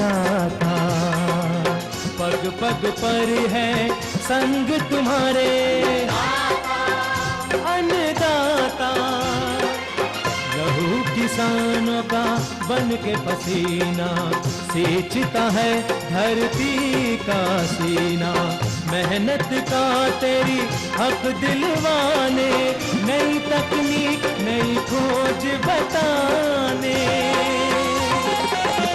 अन्नदाता, पग पग पर है संग तुम्हारे अन्नदाता। लहू किसानों का बन के पसीना सींचता है धरती का सीना। मेहनत का तेरी हक दिलवाने, नई तकनीक नई खोज बताने।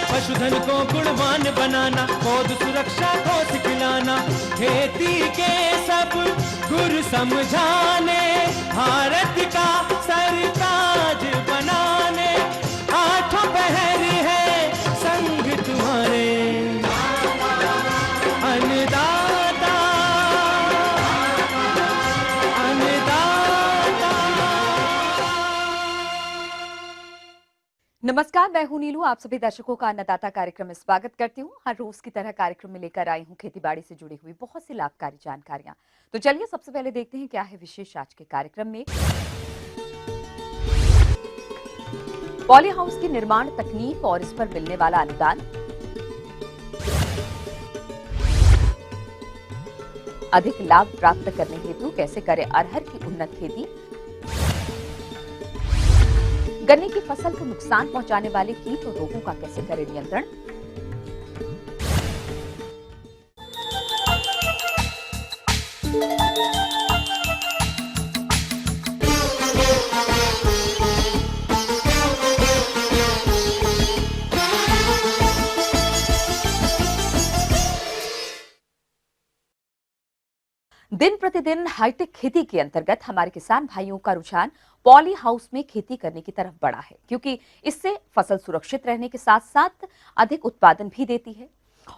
पशुधन को गुणवान बनाना, पौध सुरक्षा को सिखलाना, खेती के सब गुर समझाने, भारत का सरताज बनाने। आठों पहर है संग तुम्हारे अन्नदाता, अन्नदाता। नमस्कार, मैं हूं नीलू। आप सभी दर्शकों का अन्नदाता कार्यक्रम में स्वागत करती हूं। हर रोज की तरह कार्यक्रम में लेकर आई हूं खेतीबाड़ी से जुड़ी हुई बहुत सी लाभकारी जानकारियां। तो चलिए सबसे पहले देखते हैं क्या है विशेष आज के कार्यक्रम में। पॉली हाउस की निर्माण तकनीक और इस पर मिलने वाला अनुदान, अधिक लाभ प्राप्त करने हेतु कैसे करें अरहर की उन्नत खेती, गन्ने की फसल को नुकसान पहुंचाने वाले कीट और रोगों का कैसे करें नियंत्रण, दिन प्रतिदिन हाईटेक खेती के अंतर्गत हमारे किसान भाइयों का रुझान पॉली हाउस में खेती करने की तरफ बढ़ा है, क्योंकि इससे फसल सुरक्षित रहने के साथ साथ अधिक उत्पादन भी देती है।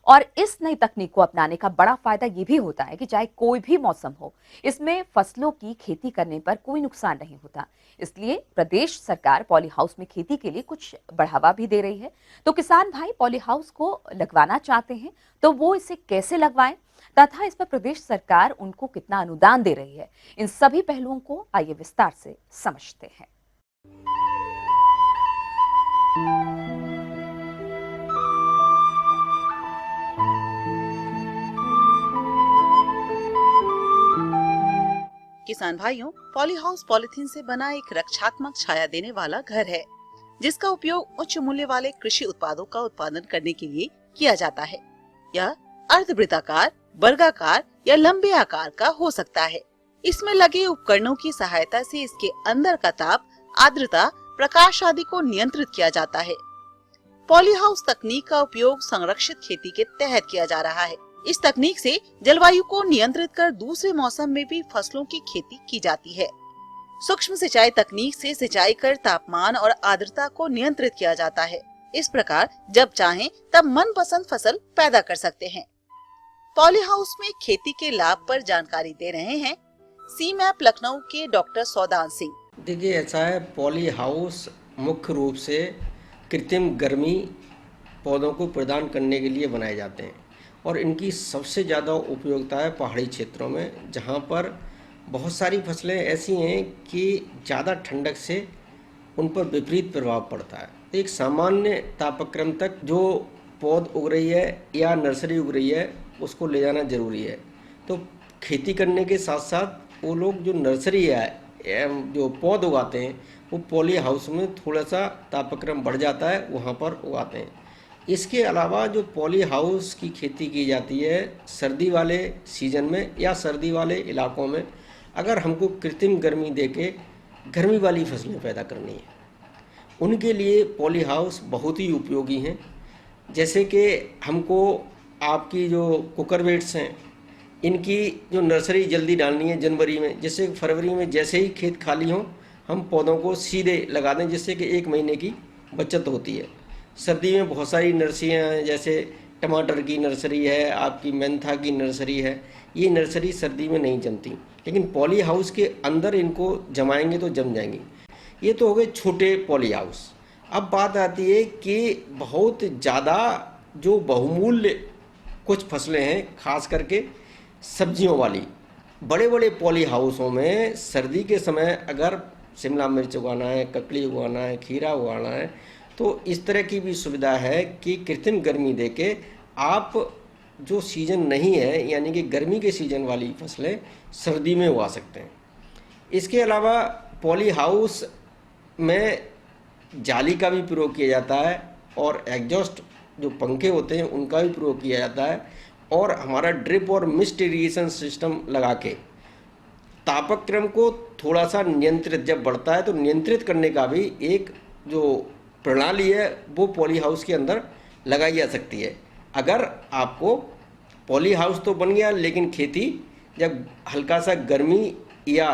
और इस नई तकनीक को अपनाने का बड़ा फायदा ये भी होता है कि चाहे कोई भी मौसम हो, इसमें फसलों की खेती करने पर कोई नुकसान नहीं होता। इसलिए प्रदेश सरकार पॉली हाउस में खेती के लिए कुछ बढ़ावा भी दे रही है। तो किसान भाई पॉली हाउस को लगवाना चाहते हैं तो वो इसे कैसे लगवाएं तथा इस पर प्रदेश सरकार उनको कितना अनुदान दे रही है, इन सभी पहलुओं को आइए विस्तार से समझते हैं। किसान भाइयों, पॉली हाउस पॉलिथीन से बना एक रक्षात्मक छाया देने वाला घर है, जिसका उपयोग उच्च मूल्य वाले कृषि उत्पादों का उत्पादन करने के लिए किया जाता है। यह अर्धवृत्ताकार, वर्गाकार या लंबे आकार का हो सकता है। इसमें लगे उपकरणों की सहायता से इसके अंदर का ताप, आर्द्रता, प्रकाश आदि को नियंत्रित किया जाता है। पॉली हाउस तकनीक का उपयोग संरक्षित खेती के तहत किया जा रहा है। इस तकनीक से जलवायु को नियंत्रित कर दूसरे मौसम में भी फसलों की खेती की जाती है। सूक्ष्म सिंचाई तकनीक से सिंचाई कर तापमान और आर्द्रता को नियंत्रित किया जाता है। इस प्रकार जब चाहें तब मनपसंद फसल पैदा कर सकते हैं। पॉली हाउस में खेती के लाभ पर जानकारी दे रहे हैं सीमैप लखनऊ के डॉक्टर सौदान सिंह। देखिए, ऐसा है, पॉली हाउस मुख्य रूप से कृत्रिम गर्मी पौधों को प्रदान करने के लिए बनाए जाते हैं और इनकी सबसे ज़्यादा उपयोगिता है पहाड़ी क्षेत्रों में, जहाँ पर बहुत सारी फसलें ऐसी हैं कि ज़्यादा ठंडक से उन पर विपरीत प्रभाव पड़ता है। एक सामान्य तापक्रम तक जो पौध उग रही है या नर्सरी उग रही है उसको ले जाना ज़रूरी है। तो खेती करने के साथ साथ वो लोग जो नर्सरी है, जो पौध उगाते हैं, वो पॉली हाउस में थोड़ा सा तापक्रम बढ़ जाता है, वहाँ पर उगाते हैं। इसके अलावा जो पॉली हाउस की खेती की जाती है सर्दी वाले सीजन में या सर्दी वाले इलाकों में, अगर हमको कृत्रिम गर्मी देके गर्मी वाली फसलें पैदा करनी है, उनके लिए पॉली हाउस बहुत ही उपयोगी हैं। जैसे कि हमको आपकी जो कुकरवेट्स हैं, इनकी जो नर्सरी जल्दी डालनी है जनवरी में, जैसे फरवरी में जैसे ही खेत खाली हो हम पौधों को सीधे लगा दें, जिससे कि 1 महीने की बचत होती है। सर्दी में बहुत सारी नर्सरियाँ हैं, जैसे टमाटर की नर्सरी है, आपकी मेंथा की नर्सरी है, ये नर्सरी सर्दी में नहीं जमती, लेकिन पॉली हाउस के अंदर इनको जमाएंगे तो जम जाएंगी। ये तो हो गए छोटे पॉली हाउस। अब बात आती है कि बहुत ज़्यादा जो बहुमूल्य कुछ फसलें हैं, खास करके सब्जियों वाली, बड़े बड़े पॉली हाउसों में सर्दी के समय अगर शिमला मिर्च उगाना है, ककड़ी उगाना है, खीरा उगाना है, तो इस तरह की भी सुविधा है कि कृत्रिम गर्मी देके आप जो सीजन नहीं है यानी कि गर्मी के सीजन वाली फसलें सर्दी में उगा सकते हैं। इसके अलावा पॉली हाउस में जाली का भी प्रयोग किया जाता है और एग्जॉस्ट जो पंखे होते हैं उनका भी प्रयोग किया जाता है, और हमारा ड्रिप और मिस्ट इरीगेशन सिस्टम लगा के तापक्रम को थोड़ा सा नियंत्रित, जब बढ़ता है तो नियंत्रित करने का भी एक जो प्रणाली है वो पॉली हाउस के अंदर लगाई जा सकती है। अगर आपको पॉली हाउस तो बन गया, लेकिन खेती जब हल्का सा गर्मी या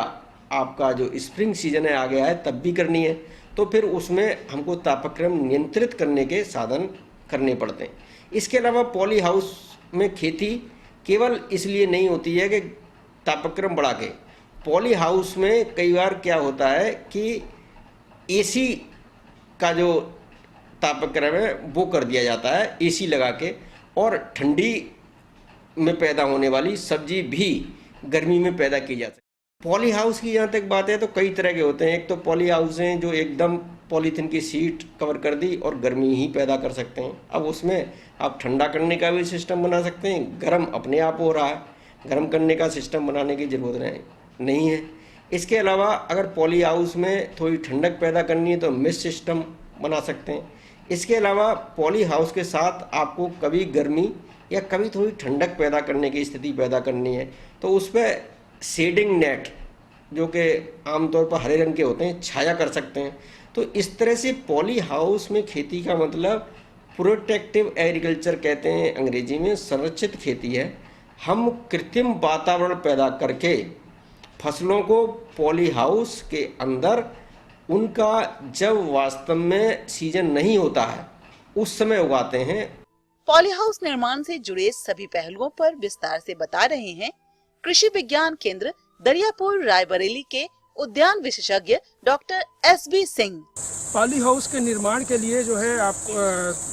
आपका जो स्प्रिंग सीजन है आ गया है तब भी करनी है, तो फिर उसमें हमको तापक्रम नियंत्रित करने के साधन करने पड़ते हैं। इसके अलावा पॉली हाउस में खेती केवल इसलिए नहीं होती है कि तापक्रम बढ़ा के, पॉली हाउस में कई बार क्या होता है कि एसी का जो तापक्रम है वो कर दिया जाता है एसी लगा के, और ठंडी में पैदा होने वाली सब्जी भी गर्मी में पैदा की जा सकती है। पॉली हाउस की जहाँ तक बात है तो कई तरह के होते हैं। एक तो पॉली हाउस हैं जो एकदम पॉलीथीन की सीट कवर कर दी और गर्मी ही पैदा कर सकते हैं। अब उसमें आप ठंडा करने का भी सिस्टम बना सकते हैं, गर्म अपने आप हो रहा है, गर्म करने का सिस्टम बनाने की ज़रूरत नहीं है। इसके अलावा अगर पॉली हाउस में थोड़ी ठंडक पैदा करनी है तो मिस्ट सिस्टम बना सकते हैं। इसके अलावा पॉली हाउस के साथ आपको कभी गर्मी या कभी थोड़ी ठंडक पैदा करने की स्थिति पैदा करनी है तो उस पर शेडिंग नेट, जो कि आमतौर पर हरे रंग के होते हैं, छाया कर सकते हैं। तो इस तरह से पॉली हाउस में खेती का मतलब प्रोटेक्टिव एग्रीकल्चर कहते हैं अंग्रेजी में, संरक्षित खेती है। हम कृत्रिम वातावरण पैदा करके फसलों को पॉली हाउस के अंदर उनका जब वास्तव में सीजन नहीं होता है उस समय उगाते हैं। पॉली हाउस निर्माण से जुड़े सभी पहलुओं पर विस्तार से बता रहे हैं कृषि विज्ञान केंद्र दरियापुर रायबरेली के उद्यान विशेषज्ञ doctor SB Singh. Poly house के निर्माण के लिए जो है आप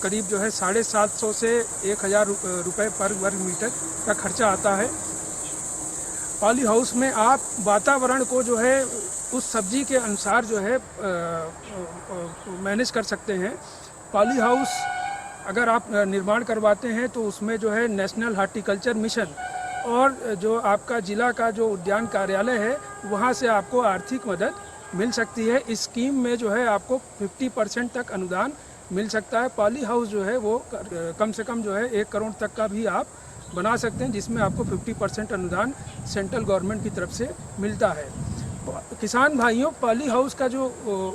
करीब जो है 750 से 1000 रुपए पर वर्ग मीटर का खर्चा आता है। पॉली हाउस में आप वातावरण को जो है उस सब्जी के अनुसार जो है मैनेज कर सकते हैं। पॉली हाउस अगर आप निर्माण करवाते हैं तो उसमें जो है नेशनल हॉर्टिकल्चर मिशन और जो आपका जिला का जो उद्यान कार्यालय है वहाँ से आपको आर्थिक मदद मिल सकती है। इस स्कीम में जो है आपको 50% तक अनुदान मिल सकता है। पॉली हाउस जो है वो कम से कम जो है 1 करोड़ तक का भी आप बना सकते हैं, जिसमें आपको 50% अनुदान सेंट्रल गवर्नमेंट की तरफ से मिलता है। किसान भाइयों, पॉली हाउस का जो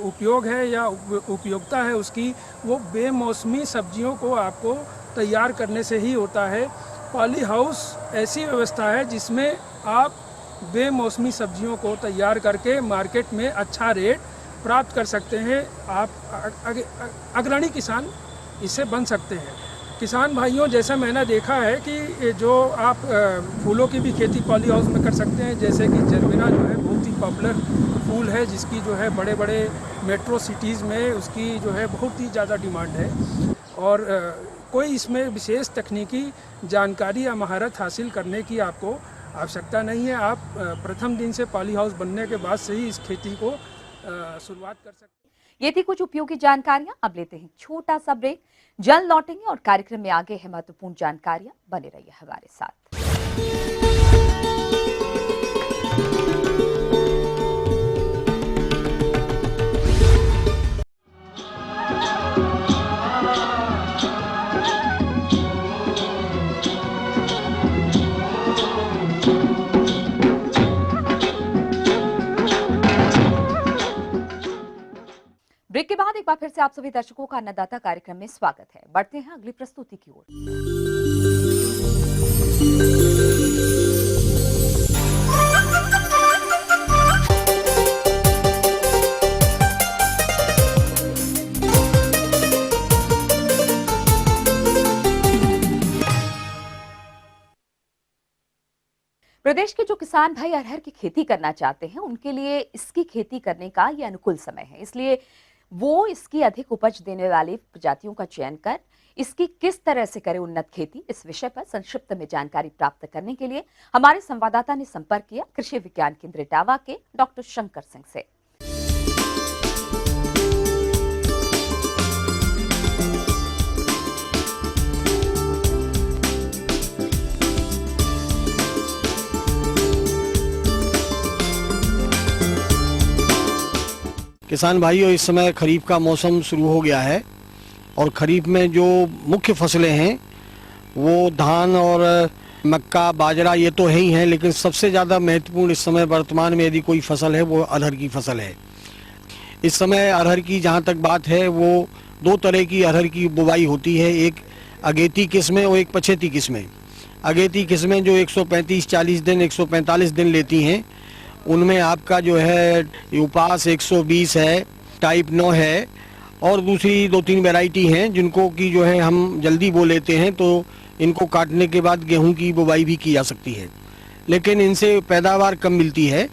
उपयोग है या उपयोगिता है उसकी, वो बेमौसमी सब्जियों को आपको तैयार करने से ही होता है। पॉली हाउस ऐसी व्यवस्था है जिसमें आप बेमौसमी सब्जियों को तैयार करके मार्केट में अच्छा रेट प्राप्त कर सकते हैं। आप अग्रणी किसान इससे बन सकते हैं। किसान भाइयों, जैसा मैंने देखा है कि जो आप फूलों की भी खेती पॉली हाउस में कर सकते हैं, जैसे कि जरबेरा जो है बहुत ही पॉपुलर फूल है, जिसकी जो है बड़े बड़े मेट्रो सिटीज़ में उसकी जो है बहुत ही ज़्यादा डिमांड है। और कोई इसमें विशेष तकनीकी जानकारी या महारत हासिल करने की आपको आवश्यकता नहीं है। आप प्रथम दिन से पॉली हाउस बनने के बाद से ही इस खेती को शुरुआत कर सकते हैं। ये थी कुछ उपयोगी जानकारियां। अब लेते हैं छोटा सा ब्रेक, जल्द लौटेंगे और कार्यक्रम में आगे है महत्वपूर्ण जानकारियां। बने रहिए हमारे साथ। ब्रेक के बाद एक बार फिर से आप सभी दर्शकों का अन्नदाता कार्यक्रम में स्वागत है। बढ़ते हैं अगली प्रस्तुति की ओर। प्रदेश के जो किसान भाई अरहर की खेती करना चाहते हैं उनके लिए इसकी खेती करने का ये अनुकूल समय है। इसलिए वो इसकी अधिक उपज देने वाली प्रजातियों का चयन कर इसकी किस तरह से करें उन्नत खेती, इस विषय पर संक्षिप्त में जानकारी प्राप्त करने के लिए हमारे संवाददाता ने संपर्क किया कृषि विज्ञान केंद्र इटावा के डॉक्टर शंकर सिंह से। किसान भाइयों, इस समय खरीफ का मौसम शुरू हो गया है और खरीफ में जो मुख्य फसलें हैं वो धान और मक्का, बाजरा ये तो है ही हैं, लेकिन सबसे ज़्यादा महत्वपूर्ण इस समय वर्तमान में यदि कोई फसल है वो अरहर की फसल है। इस समय अरहर की जहाँ तक बात है वो दो तरह की अरहर की बुवाई होती है, एक अगेती किस्में और एक पछेती किस्में। अगेती किस्में जो 135-40 दिन 145 दिन लेती हैं, उनमें आपका जो है उपास 120 है, टाइप 9 है और दूसरी 2-3 वैरायटी हैं जिनको कि जो है हम जल्दी बो लेते हैं, तो इनको काटने के बाद गेहूं की बुवाई भी की जा सकती है, लेकिन इनसे पैदावार कम मिलती है।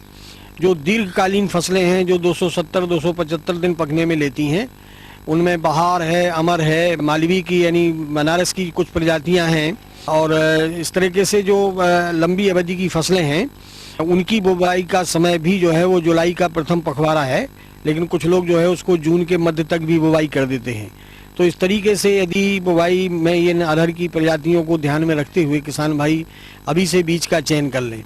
जो दीर्घकालीन फसलें हैं जो 270-275 दिन पकने में लेती हैं, उनमें बहार है, अमर है, मालवी की यानी बनारस की कुछ प्रजातियां हैं और इस तरीके से जो लंबी अवधि की फसलें हैं उनकी बुवाई का समय भी जो है वो जुलाई का प्रथम पखवाड़ा है, लेकिन कुछ लोग जो है उसको जून के मध्य तक भी बुवाई कर देते हैं। तो इस तरीके से यदि बुवाई में ये अरहर की प्रजातियों को ध्यान में रखते हुए किसान भाई अभी से बीज का चयन कर लें।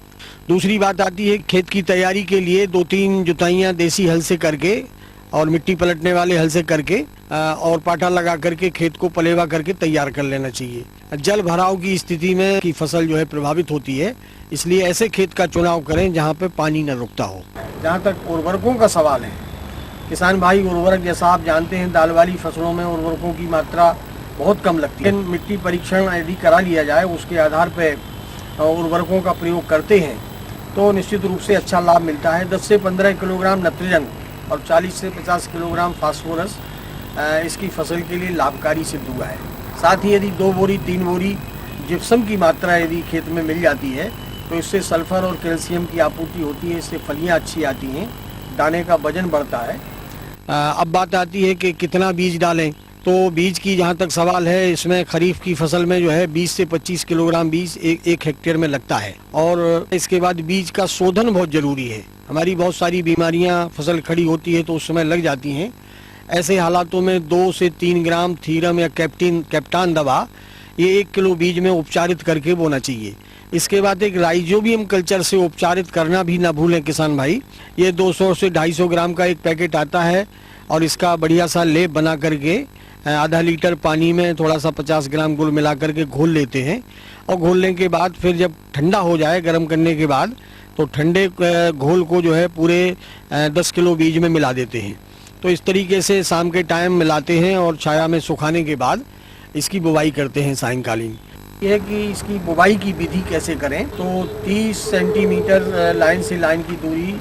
दूसरी बात आती है खेत की तैयारी के लिए 2-3 जुताइयाँ देसी हल से करके और मिट्टी पलटने वाले हल से करके और पाटा लगा करके खेत को पलेवा करके तैयार कर लेना चाहिए। जल भराव की स्थिति में की फसल जो है प्रभावित होती है, इसलिए ऐसे खेत का चुनाव करें जहाँ पे पानी न रुकता हो। जहाँ तक उर्वरकों का सवाल है, किसान भाई उर्वरक जैसा आप जानते हैं दाल वाली फसलों में उर्वरकों की मात्रा बहुत कम लगती है। मिट्टी परीक्षण यदि करा लिया जाए, उसके आधार पर उर्वरकों का प्रयोग करते हैं तो निश्चित रूप से अच्छा लाभ मिलता है। 10 से 15 किलोग्राम नाइट्रोजन और 40 से 50 किलोग्राम फास्फोरस इसकी फसल के लिए लाभकारी सिद्ध हुआ है। साथ ही यदि 2 बोरी 3 बोरी जिप्सम की मात्रा यदि खेत में मिल जाती है तो इससे सल्फर और कैल्शियम की आपूर्ति होती है, इससे फलियां अच्छी आती हैं, दाने का वजन बढ़ता है। अब बात आती है कि कितना बीज डालें, तो बीज की जहाँ तक सवाल है, इसमें खरीफ की फसल में जो है 20 से 25 किलोग्राम बीज एक हेक्टेयर में लगता है और इसके बाद बीज का शोधन बहुत जरूरी है। हमारी बहुत सारी बीमारियां फसल खड़ी होती है तो उस समय लग जाती हैं। ऐसे हालातों में 2 से 3 ग्राम थीरम या कैप्टान दवा ये 1 किलो बीज में उपचारित करके बोना चाहिए। इसके बाद एक राइजोबियम कल्चर से उपचारित करना भी ना भूलें किसान भाई। ये 200 से 250 ग्राम का एक पैकेट आता है और इसका बढ़िया सा लेप बना करके आधा लीटर पानी में थोड़ा सा 50 ग्राम गुड़ मिला करके घोल लेते हैं और घोलने के बाद फिर जब ठंडा हो जाए गर्म करने के बाद तो ठंडे घोल को जो है पूरे 10 किलो बीज में मिला देते हैं। तो इस तरीके से शाम के टाइम मिलाते हैं और छाया में सुखाने के बाद इसकी बुवाई करते हैं सायंकालीन। यह है कि इसकी बुवाई की विधि कैसे करें, तो 30 सेंटीमीटर लाइन से लाइन की दूरी,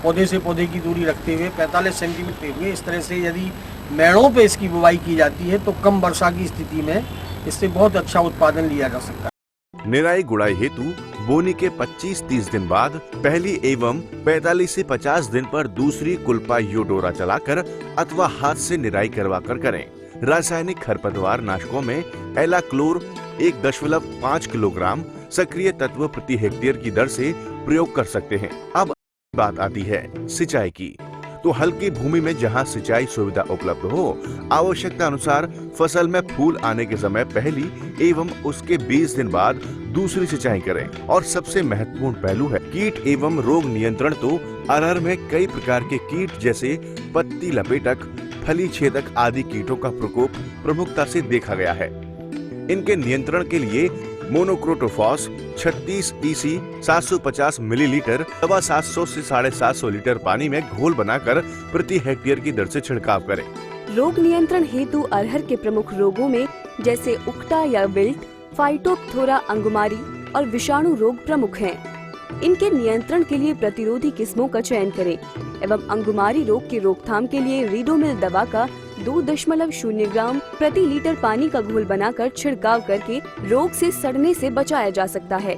पौधे से पौधे की दूरी रखते हुए 45 सेंटीमीटर हुए, इस तरह से यदि मेड़ों पे इसकी बुवाई की जाती है तो कम वर्षा की स्थिति में इससे बहुत अच्छा उत्पादन लिया जा सकता है। निराई गुड़ाई हेतु बोनी के 25-30 दिन बाद पहली एवं 45 से 50 दिन पर दूसरी कुल्पा यो डोरा चलाकर अथवा हाथ से निराई करवा कर करें। रासायनिक खरपतवार नाशकों में एलाक्लोर 1.5 किलोग्राम सक्रिय तत्व प्रति हेक्टेयर की दर से प्रयोग कर सकते हैं। अब बात आती है सिंचाई की, तो हल्की भूमि में जहां सिंचाई सुविधा उपलब्ध हो, आवश्यकता अनुसार फसल में फूल आने के समय पहली एवं उसके 20 दिन बाद दूसरी सिंचाई करें। और सबसे महत्वपूर्ण पहलू है कीट एवं रोग नियंत्रण। तो अरहर में कई प्रकार के कीट जैसे पत्ती लपेटक, फली छेदक आदि कीटों का प्रकोप प्रमुखता से देखा गया है। इनके नियंत्रण के लिए मोनोक्रोटोफॉस 36 EC 750 मिलीलीटर दवा 700 से 750 लीटर पानी में घोल बनाकर प्रति हेक्टेयर की दर से छिड़काव करें। रोग नियंत्रण हेतु अरहर के प्रमुख रोगों में जैसे उकटा या विल्ट, फाइटोप्थोरा अंगुमारी और विषाणु रोग प्रमुख हैं। इनके नियंत्रण के लिए प्रतिरोधी किस्मों का चयन करें एवं अंगुमारी रोग की रोकथाम के लिए रीडोमिल दवा का 2.0 ग्राम प्रति लीटर पानी का घोल बनाकर छिड़काव करके रोग से सड़ने से बचाया जा सकता है।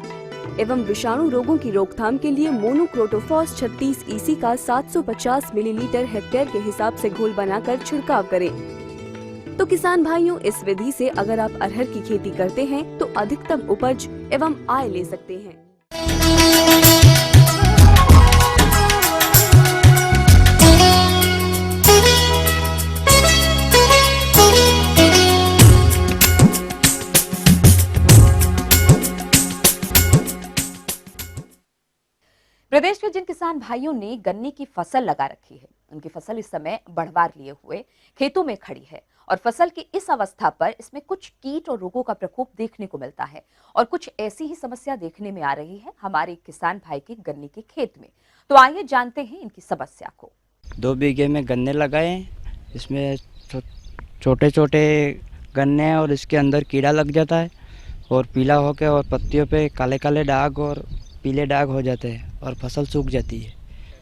एवं विषाणु रोगों की रोकथाम के लिए मोनोक्रोटोफॉस 36 EC का 750 मिलीलीटर हेक्टेयर के हिसाब से घोल बनाकर छिड़काव करें। तो किसान भाइयों, इस विधि से अगर आप अरहर की खेती करते हैं तो अधिकतम उपज एवं आय ले सकते हैं। प्रदेश के जिन किसान किसान भाइयों ने गन्ने की फसल लगा रखी है। उनकी फसल इस समय बढ़वार लिए हुए खेतों में खड़ी है और फसल की इस अवस्था पर इसमें कुछ कीट और रोगों का प्रकोप देखने को मिलता है और कुछ ऐसी ही समस्या देखने में आ रही है हमारे किसान भाई के गन्ने के खेत में। तो आइए जानते हैं इनकी समस्या को। 2 बीघे में गन्ने लगाए हैं। इसमें छोटे छोटे गन्ने हैं और इसके अंदर कीड़ा लग जाता है और पीला होकर और पत्तियों पे काले काले दाग और पीले दाग हो जाते हैं और फसल सूख जाती है।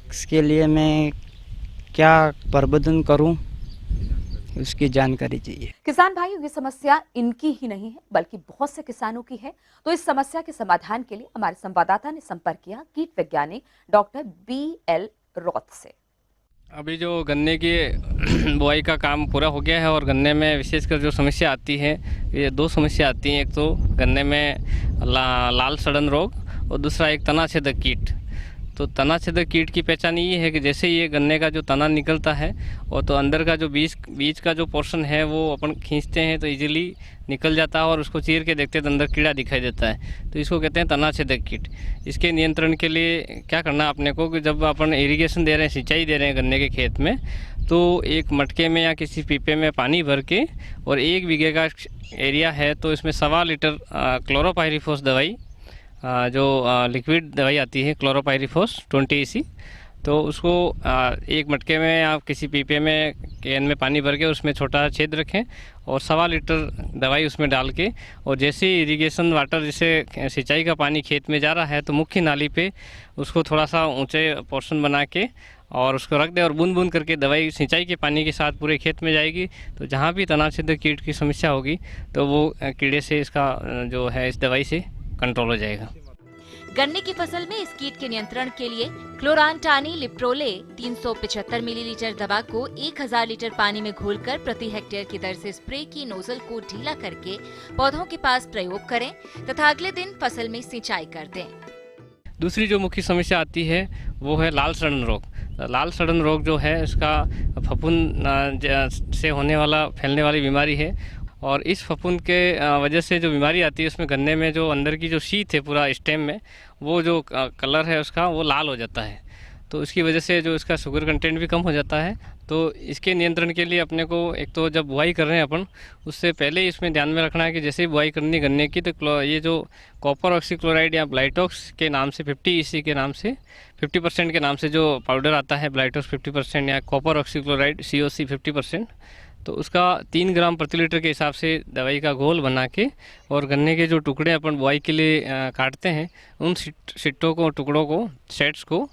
इसके लिए मैं क्या प्रबंधन करूं, उसकी जानकारी चाहिए। किसान भाइयों, ये समस्या इनकी ही नहीं है बल्कि बहुत से किसानों की है। तो इस समस्या के समाधान के लिए हमारे संवाददाता ने संपर्क किया कीट वैज्ञानिक डॉक्टर BL रॉथ से। अभी जो गन्ने की बुआई का काम पूरा हो गया है और गन्ने में विशेषकर जो समस्या आती है, ये 2 समस्या आती हैं। एक तो गन्ने में लाल सड़न रोग और दूसरा एक तना छेदक कीट। तो तना छेदक कीट की पहचान ये है कि जैसे ये गन्ने का जो तना निकलता है और तो अंदर का जो बीज का जो पोर्शन है वो अपन खींचते हैं तो इजीली निकल जाता है और उसको चीर के देखते हैं तो अंदर कीड़ा दिखाई देता है। तो इसको कहते हैं तना छेदक कीट। इसके नियंत्रण के लिए क्या करना अपने को कि जब अपन इरिगेशन दे रहे हैं, सिंचाई दे रहे हैं गन्ने के खेत में, तो एक मटके में या किसी पीपे में पानी भर के और 1 बीघे का एरिया है तो इसमें 1.25 लीटर क्लोरोपाइरीफॉस दवाई, जो लिक्विड दवाई आती है क्लोरोपाइरीफॉस 20 EC, तो उसको एक मटके में आप किसी पीपे में कैन में पानी भर के उसमें छोटा छेद रखें और 1.25 लीटर दवाई उसमें डाल के और जैसे ही इरिगेशन वाटर, जैसे सिंचाई का पानी खेत में जा रहा है तो मुख्य नाली पे उसको थोड़ा सा ऊंचे पोर्शन बना के और उसको रख दे और बूंद बूंद करके दवाई सिंचाई के पानी के साथ पूरे खेत में जाएगी। तो जहाँ भी तना छेदक कीट की समस्या होगी तो वो कीड़े से इसका जो है इस दवाई से कंट्रोल हो जाएगा। गन्ने की फसल में इस कीट के नियंत्रण के लिए क्लोरांटानी लिप्रोले 375 मिलीलीटर दवा को 1000 लीटर पानी में घोलकर प्रति हेक्टेयर की दर से स्प्रे की नोजल को ढीला करके पौधों के पास प्रयोग करें तथा अगले दिन फसल में सिंचाई कर दें। दूसरी जो मुख्य समस्या आती है वो है लाल सड़न रोग। लाल सड़न रोग जो है इसका फफूंद से होने वाला फैलने वाली बीमारी है और इस फफूंद के वजह से जो बीमारी आती है उसमें गन्ने में जो अंदर की जो शीत है पूरा स्टेम में, वो जो कलर है उसका वो लाल हो जाता है। तो इसकी वजह से जो इसका शुगर कंटेंट भी कम हो जाता है। तो इसके नियंत्रण के लिए अपने को एक तो जब बुआई कर रहे हैं अपन, उससे पहले इसमें ध्यान में रखना है कि जैसे ही बुआई करनी गन्ने की तो ये जो कॉपर ऑक्सीक्लोराइड या ब्लाइटॉक्स के नाम से 50 EC के नाम से 50% के नाम से जो पाउडर आता है ब्लाइटॉक्स 50% या कॉपर ऑक्सीक्लोराइड COC 50%, तो उसका 3 ग्राम प्रति लीटर के हिसाब से दवाई का घोल बना के और गन्ने के जो टुकड़े अपन बुआई के लिए काटते हैं उन सिट्टों को, टुकड़ों को, सेट्स को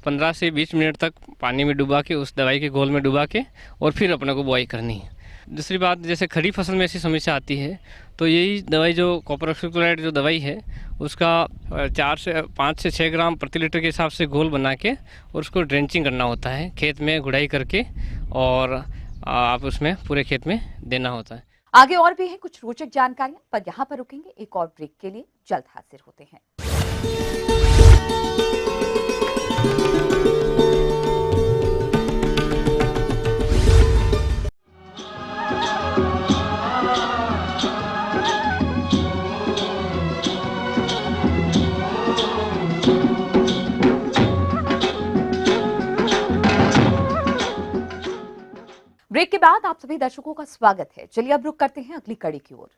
15 से 20 मिनट तक पानी में डुबा के, उस दवाई के घोल में डुबा के और फिर अपने को बुआई करनी है। दूसरी बात, जैसे खड़ी फसल में ऐसी समस्या आती है तो यही दवाई जो कॉपर ऑक्सीक्लोराइड जो दवाई है उसका 5 से 6 ग्राम प्रति लीटर के हिसाब से घोल बना के और उसको ड्रेंचिंग करना होता है खेत में गुड़ाई करके और आप उसमें पूरे खेत में देना होता है। आगे और भी है कुछ रोचक जानकारियां, पर यहाँ पर रुकेंगे एक और ब्रेक के लिए। जल्द हाजिर होते हैं। ब्रेक के बाद आप सभी दर्शकों का स्वागत है। चलिए अब रुक करते हैं अगली कड़ी की ओर।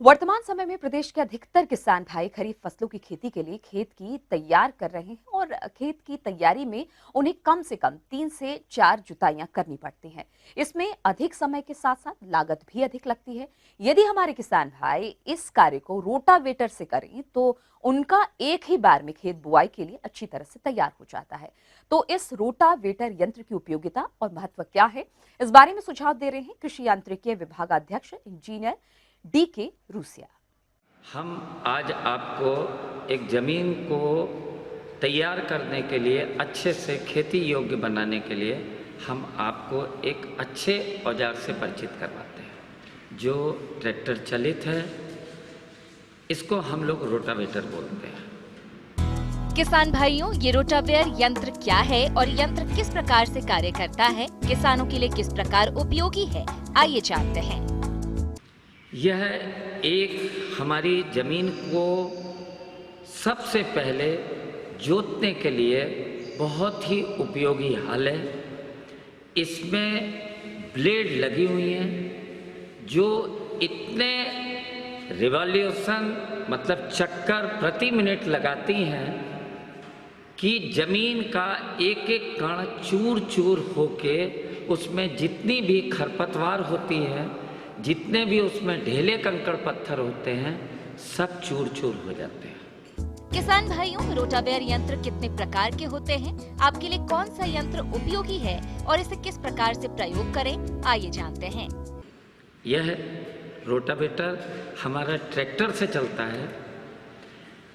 वर्तमान समय में प्रदेश के अधिकतर किसान भाई खरीफ फसलों की खेती के लिए खेत की तैयार कर रहे हैं और खेत की तैयारी में उन्हें कम से कम 3 से 4 जुताइयां करनी पड़ती हैं। इसमें अधिक समय के साथ साथ लागत भी अधिक लगती है। यदि हमारे किसान भाई इस कार्य को रोटावेटर से करें तो उनका एक ही बार में खेत बुआई के लिए अच्छी तरह से तैयार हो जाता है। तो इस रोटावेटर यंत्र की उपयोगिता और महत्व क्या है, इस बारे में सुझाव दे रहे हैं कृषि यांत्रिकी विभागाध्यक्ष इंजीनियर DK रूसिया। हम आज आपको एक जमीन को तैयार करने के लिए, अच्छे से खेती योग्य बनाने के लिए हम आपको एक अच्छे औजार से परिचित करवाते हैं जो ट्रैक्टर चलित है। इसको हम लोग रोटावेटर बोलते हैं। किसान भाइयों, ये रोटावेयर यंत्र क्या है और यंत्र किस प्रकार से कार्य करता है, किसानों के लिए किस प्रकार उपयोगी है, आइए जानते हैं। यह एक हमारी जमीन को सबसे पहले जोतने के लिए बहुत ही उपयोगी हल है। इसमें ब्लेड लगी हुई हैं जो इतने रिवॉल्यूशन मतलब चक्कर प्रति मिनट लगाती हैं कि जमीन का एक एक कण चूर चूर होके उसमें जितनी भी खरपतवार होती है, जितने भी उसमें ढेले कंकड़ पत्थर होते हैं, सब चूर चूर हो जाते हैं। किसान भाइयों, रोटावेयर यंत्र कितने प्रकार के होते हैं, आपके लिए कौन सा यंत्र उपयोगी है और इसे किस प्रकार से प्रयोग करें, आइए जानते हैं। यह रोटावेटर हमारा ट्रैक्टर से चलता है।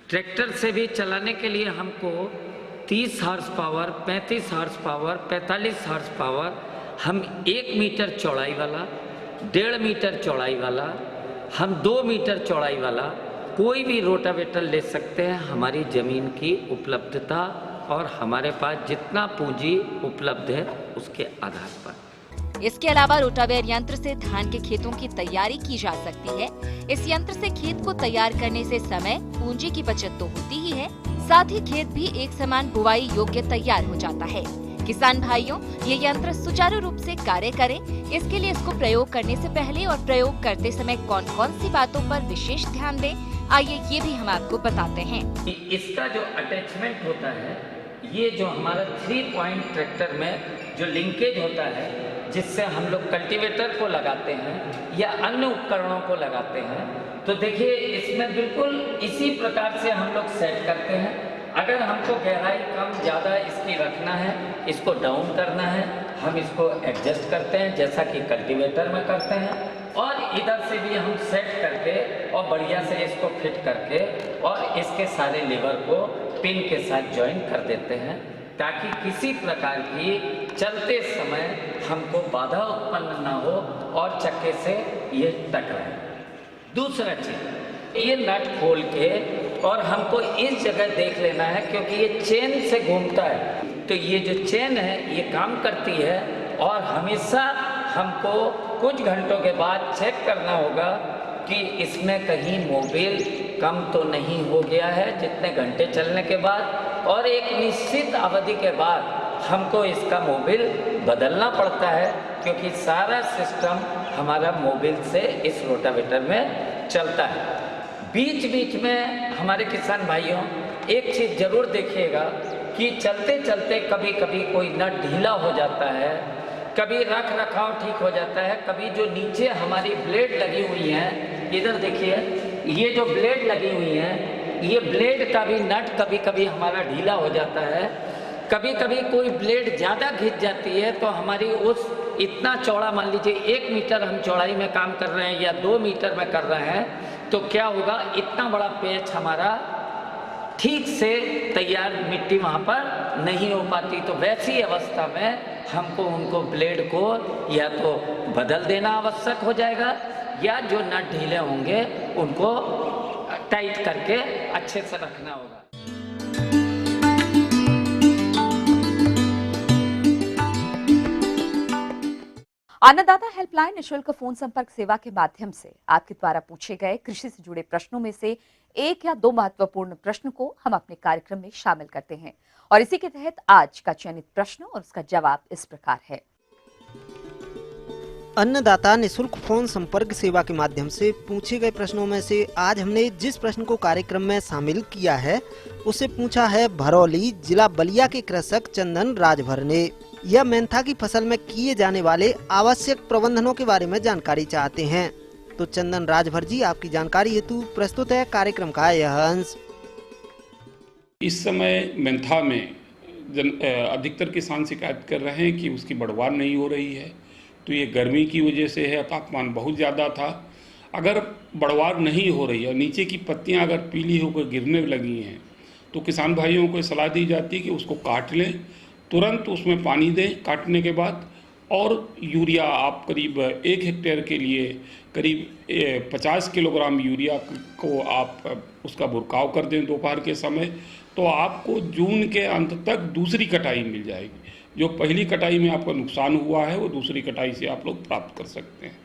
ट्रैक्टर से भी चलाने के लिए हमको 30 horse power, 35 horse power, 45 horse power, हम 1 मीटर चौड़ाई वाला, 1.5 मीटर चौड़ाई वाला, हम 2 मीटर चौड़ाई वाला कोई भी रोटावेटर ले सकते हैं हमारी ज़मीन की उपलब्धता और हमारे पास जितना पूंजी उपलब्ध है उसके आधार पर। इसके अलावा रोटावेयर यंत्र से धान के खेतों की तैयारी की जा सकती है। इस यंत्र से खेत को तैयार करने से समय, पूंजी की बचत तो होती ही है, साथ ही खेत भी एक समान बुवाई योग्य तैयार हो जाता है। किसान भाइयों, ये यंत्र सुचारू रूप से कार्य करे, इसके लिए इसको प्रयोग करने से पहले और प्रयोग करते समय कौन कौन सी बातों पर विशेष ध्यान दें, आइए ये भी हम आपको बताते हैं। इसका जो अटैचमेंट होता है, ये जो हमारा 3 पॉइंट ट्रैक्टर में जो लिंकेज होता है, जिससे हम लोग कल्टीवेटर को लगाते हैं या अन्य उपकरणों को लगाते हैं, तो देखिए इसमें बिल्कुल इसी प्रकार से हम लोग सेट करते हैं। अगर हमको गहराई कम ज़्यादा इसकी रखना है, इसको डाउन करना है, हम इसको एडजस्ट करते हैं जैसा कि कल्टीवेटर में करते हैं, और इधर से भी हम सेट करके और बढ़िया से इसको फिट करके और इसके सारे लीवर को पिन के साथ ज्वाइन कर देते हैं, ताकि किसी प्रकार की चलते समय हमको बाधा उत्पन्न ना हो और चक्के से ये टकराए। दूसरा चीज, ये नट खोल के और हमको इस जगह देख लेना है, क्योंकि ये चेन से घूमता है, तो ये जो चेन है ये काम करती है और हमेशा हमको कुछ घंटों के बाद चेक करना होगा कि इसमें कहीं मोबिल कम तो नहीं हो गया है जितने घंटे चलने के बाद, और एक निश्चित अवधि के बाद हमको इसका मोबिल बदलना पड़ता है, क्योंकि सारा सिस्टम हमारा मोबिल से इस रोटावेटर में चलता है। बीच बीच में हमारे किसान भाइयों एक चीज़ ज़रूर देखिएगा कि चलते चलते कभी कभी कोई नट ढीला हो जाता है, कभी रख रखाव ठीक हो जाता है, कभी जो नीचे हमारी ब्लेड लगी हुई हैं, इधर देखिए ये जो ब्लेड लगी हुई हैं, ये ब्लेड का भी नट कभी कभी हमारा ढीला हो जाता है। कभी कभी कोई ब्लेड ज़्यादा खिंच जाती है तो हमारी उस इतना चौड़ा, मान लीजिए 1 मीटर हम चौड़ाई में काम कर रहे हैं या 2 मीटर में कर रहे हैं, तो क्या होगा, इतना बड़ा पेच हमारा ठीक से तैयार मिट्टी वहाँ पर नहीं हो पाती। तो वैसी अवस्था में हमको उनको ब्लेड को या तो बदल देना आवश्यक हो जाएगा, या जो नट ढीले होंगे उनको टाइट करके अच्छे से रखना होगा। अन्नदाता हेल्पलाइन निःशुल्क फोन संपर्क सेवा के माध्यम से आपके द्वारा पूछे गए कृषि से जुड़े प्रश्नों में से 1 या 2 महत्वपूर्ण प्रश्न को हम अपने कार्यक्रम में शामिल करते हैं, और इसी के तहत आज का चयनित प्रश्न और उसका जवाब इस प्रकार है। अन्नदाता निःशुल्क फोन संपर्क सेवा के माध्यम से पूछे गए प्रश्नों में से आज हमने जिस प्रश्न को कार्यक्रम में शामिल किया है उसे पूछा है भरौली जिला बलिया के कृषक चंदन राजभर ने। यह मेंथा की फसल में किए जाने वाले आवश्यक प्रबंधनों के बारे में जानकारी चाहते हैं। तो चंदन राजभर जी, आपकी जानकारी हेतु प्रस्तुत है कार्यक्रम का यह अंश। इस समय मेंथा में अधिकतर किसान शिकायत कर रहे हैं कि उसकी बढ़वार नहीं हो रही है, तो ये गर्मी की वजह से है, तापमान बहुत ज़्यादा था। अगर बढ़वार नहीं हो रही है, नीचे की पत्तियां अगर पीली होकर गिरने लगी हैं, तो किसान भाइयों को सलाह दी जाती है कि उसको काट लें, तुरंत उसमें पानी दें काटने के बाद, और यूरिया आप करीब 1 हेक्टेयर के लिए करीब 50 किलोग्राम यूरिया को आप उसका बुरकाव कर दें दोपहर के समय, तो आपको जून के अंत तक दूसरी कटाई मिल जाएगी। जो पहली कटाई में आपका नुकसान हुआ है वो दूसरी कटाई से आप लोग प्राप्त कर सकते हैं।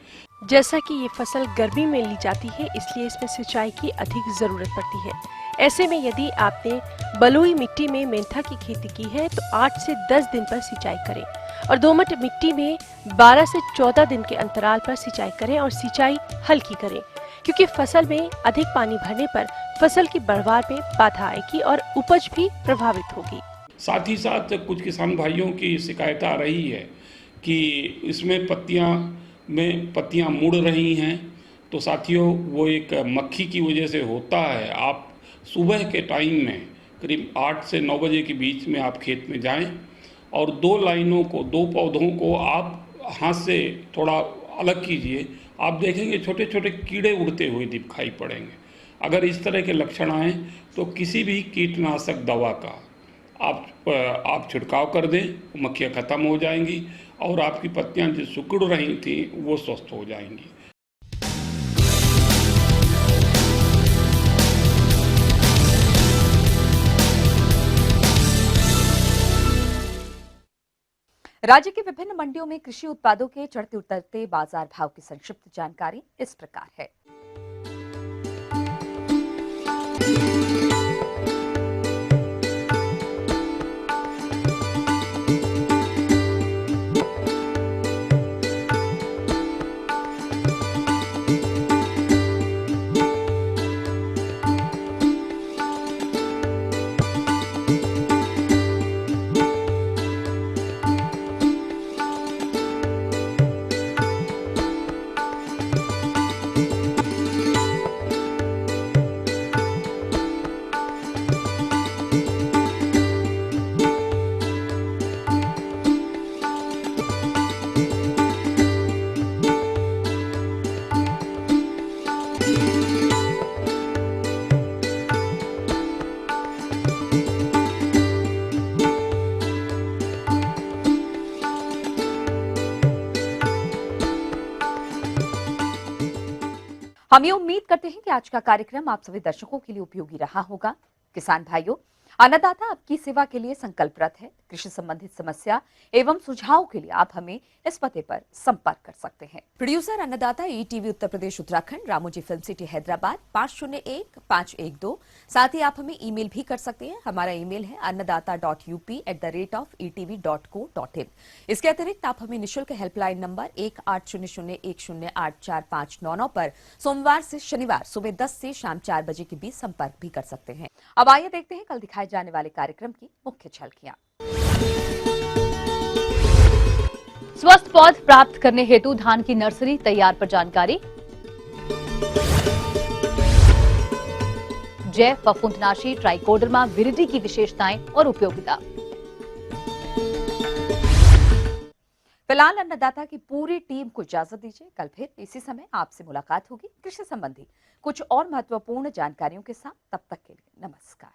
जैसा कि ये फसल गर्मी में ली जाती है, इसलिए इसमें सिंचाई की अधिक जरूरत पड़ती है। ऐसे में यदि आपने बलुई मिट्टी में मेंथा की खेती की है तो 8 से 10 दिन पर सिंचाई करें और दोमट मिट्टी में 12 से 14 दिन के अंतराल पर सिंचाई करें और सिंचाई हल्की करें, क्योंकि फसल में अधिक पानी भरने पर फसल की बढ़वार में बाधा आएगी और उपज भी प्रभावित होगी। साथ ही साथ कुछ किसान भाइयों की शिकायत आ रही है कि इसमें पत्तियां मुड़ रही हैं। तो साथियों, वो एक मक्खी की वजह से होता है। आप सुबह के टाइम में करीब 8 से 9 बजे के बीच में आप खेत में जाएं और 2 पौधों को आप हाथ से थोड़ा अलग कीजिए। आप देखेंगे छोटे छोटे कीड़े उड़ते हुए दिखाई पड़ेंगे। अगर इस तरह के लक्षण आए तो किसी भी कीटनाशक दवा का आप छिड़काव कर दें, मक्खियाँ खत्म हो जाएंगी और आपकी पत्तियाँ जो सिकुड़ रही थी वो स्वस्थ हो जाएंगी। राज्य की विभिन्न मंडियों में कृषि उत्पादों के चढ़ते उतरते बाजार भाव की संक्षिप्त जानकारी इस प्रकार है। हम ये उम्मीद करते हैं कि आज का कार्यक्रम आप सभी दर्शकों के लिए उपयोगी रहा होगा। किसान भाइयों, अन्नदाता आपकी सेवा के लिए संकल्परत है। कृषि संबंधित समस्या एवं सुझाव के लिए आप हमें इस पते पर संपर्क कर सकते हैं। प्रोड्यूसर अन्नदाता ETV Uttar Pradesh Uttarakhand, Ramoji film city Hyderabad 501512। साथ ही आप हमें ईमेल भी कर सकते हैं। हमारा ईमेल है annadata.up@etv.co.in। इसके अतिरिक्त आप हमें निःशुल्क हेल्पलाइन नंबर 180010845999 पर सोमवार से शनिवार सुबह 10 से शाम 4 बजे के बीच संपर्क भी कर सकते हैं। अब आइए देखते हैं कल दिखाए जाने वाले कार्यक्रम की मुख्य झलकियां। स्वस्थ पौध प्राप्त करने हेतु धान की नर्सरी तैयार पर जानकारी। जैव फफूंदनाशी ट्राइकोडर्मा विरिडी की विशेषताएं और उपयोगिता। फिलहाल अन्नदाता की पूरी टीम को इजाजत दीजिए। कल फिर इसी समय आपसे मुलाकात होगी कृषि संबंधी कुछ और महत्वपूर्ण जानकारियों के साथ। तब तक के लिए नमस्कार।